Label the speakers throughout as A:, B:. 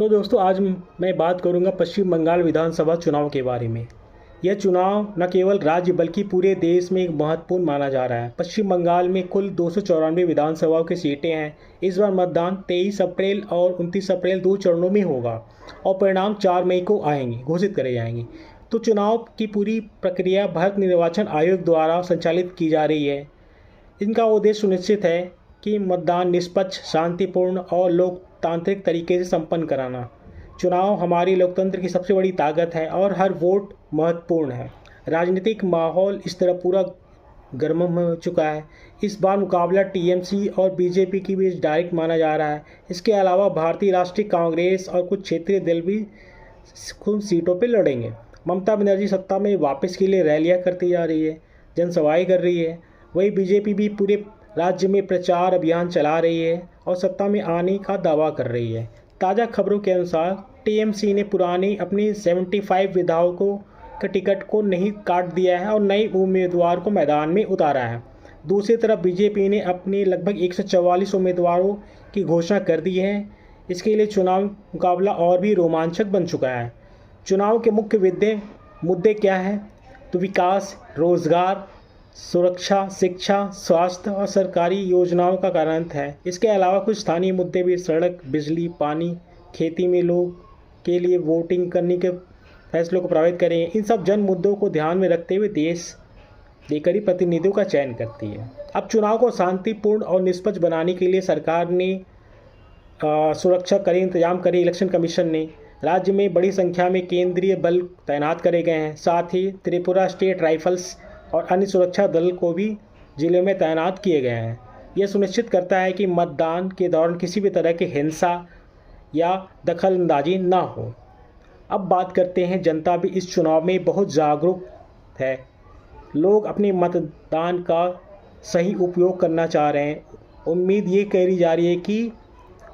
A: तो दोस्तों आज मैं बात करूंगा पश्चिम बंगाल विधानसभा चुनाव के बारे में। यह चुनाव न केवल राज्य बल्कि पूरे देश में एक महत्वपूर्ण माना जा रहा है। पश्चिम बंगाल में कुल 294 विधानसभाओं की सीटें हैं। इस बार मतदान 23 अप्रैल और 29 अप्रैल 2 चरणों में होगा और परिणाम 4 मई को घोषित करे जाएंगे। तो चुनाव की पूरी प्रक्रिया भारत निर्वाचन आयोग द्वारा संचालित की जा रही है। इनका उद्देश्य सुनिश्चित है कि मतदान निष्पक्ष, शांतिपूर्ण और लोकतांत्रिक तरीके से संपन्न कराना। चुनाव हमारी लोकतंत्र की सबसे बड़ी ताकत है और हर वोट महत्वपूर्ण है। राजनीतिक माहौल इस तरह पूरा गर्म हो चुका है। इस बार मुकाबला टीएमसी और बीजेपी के बीच डायरेक्ट माना जा रहा है। इसके अलावा भारतीय राष्ट्रीय कांग्रेस और कुछ क्षेत्रीय दल भी कुछ सीटों पर लड़ेंगे। ममता बनर्जी सत्ता में वापस के लिए रैलियां करती जा रही है, जनसभाएं कर रही है। वहीं बीजेपी भी पूरे राज्य में प्रचार अभियान चला रही है और सत्ता में आने का दावा कर रही है। ताज़ा खबरों के अनुसार टीएमसी ने पुरानी अपनी 75 विधायकों के टिकट को नहीं काट दिया है और नए उम्मीदवार को मैदान में उतारा है। दूसरी तरफ बीजेपी ने अपने लगभग 144 उम्मीदवारों की घोषणा कर दी है। इसके लिए चुनाव मुकाबला और भी रोमांचक बन चुका है। चुनाव के मुख्य मुद्दे क्या हैं? तो विकास, रोजगार, सुरक्षा, शिक्षा, स्वास्थ्य और सरकारी योजनाओं का कार्यान्वयन है। इसके अलावा कुछ स्थानीय मुद्दे भी सड़क, बिजली, पानी, खेती में लोग के लिए वोटिंग करने के फैसलों को प्रभावित करेंगे। इन सब जन मुद्दों को ध्यान में रखते हुए देश देकर ही प्रतिनिधियों का चयन करती है। अब चुनाव को शांतिपूर्ण और निष्पक्ष बनाने के लिए सरकार ने सुरक्षा करे इंतजाम करे। इलेक्शन कमीशन ने राज्य में बड़ी संख्या में केंद्रीय बल तैनात करे गए हैं। साथ ही त्रिपुरा स्टेट राइफल्स और अन्य सुरक्षा दल को भी जिले में तैनात किए गए हैं। यह सुनिश्चित करता है कि मतदान के दौरान किसी भी तरह की हिंसा या दखलंदाजी ना हो। अब बात करते हैं, जनता भी इस चुनाव में बहुत जागरूक है। लोग अपने मतदान का सही उपयोग करना चाह रहे हैं। उम्मीद ये करी जा रही है कि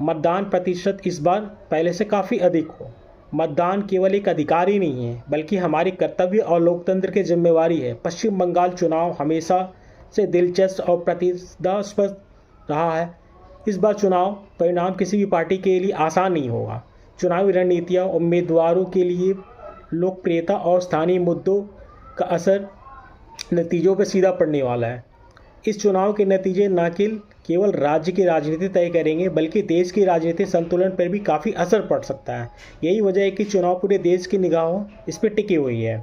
A: मतदान प्रतिशत इस बार पहले से काफ़ी अधिक हो। मतदान केवल एक अधिकार ही नहीं है बल्कि हमारी कर्तव्य और लोकतंत्र की जिम्मेवारी है। पश्चिम बंगाल चुनाव हमेशा से दिलचस्प और प्रतिस्पर्धात्मक रहा है। इस बार चुनाव परिणाम किसी भी पार्टी के लिए आसान नहीं होगा। चुनावी रणनीतियाँ, उम्मीदवारों के लिए लोकप्रियता और स्थानीय मुद्दों का असर नतीजों पर सीधा पड़ने वाला है। इस चुनाव के नतीजे न केवल राज्य की राजनीति तय करेंगे बल्कि देश की राजनीतिक संतुलन पर भी काफ़ी असर पड़ सकता है। यही वजह है कि चुनाव पूरे देश की निगाहों इस पर टिकी हुई है।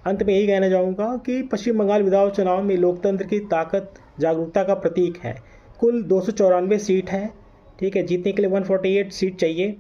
A: अंत में यही कहना चाहूँगा कि पश्चिम बंगाल विधानसभा चुनाव में लोकतंत्र की ताकत जागरूकता का प्रतीक है। कुल 294 सीट है, ठीक है। जीतने के लिए 148 सीट चाहिए।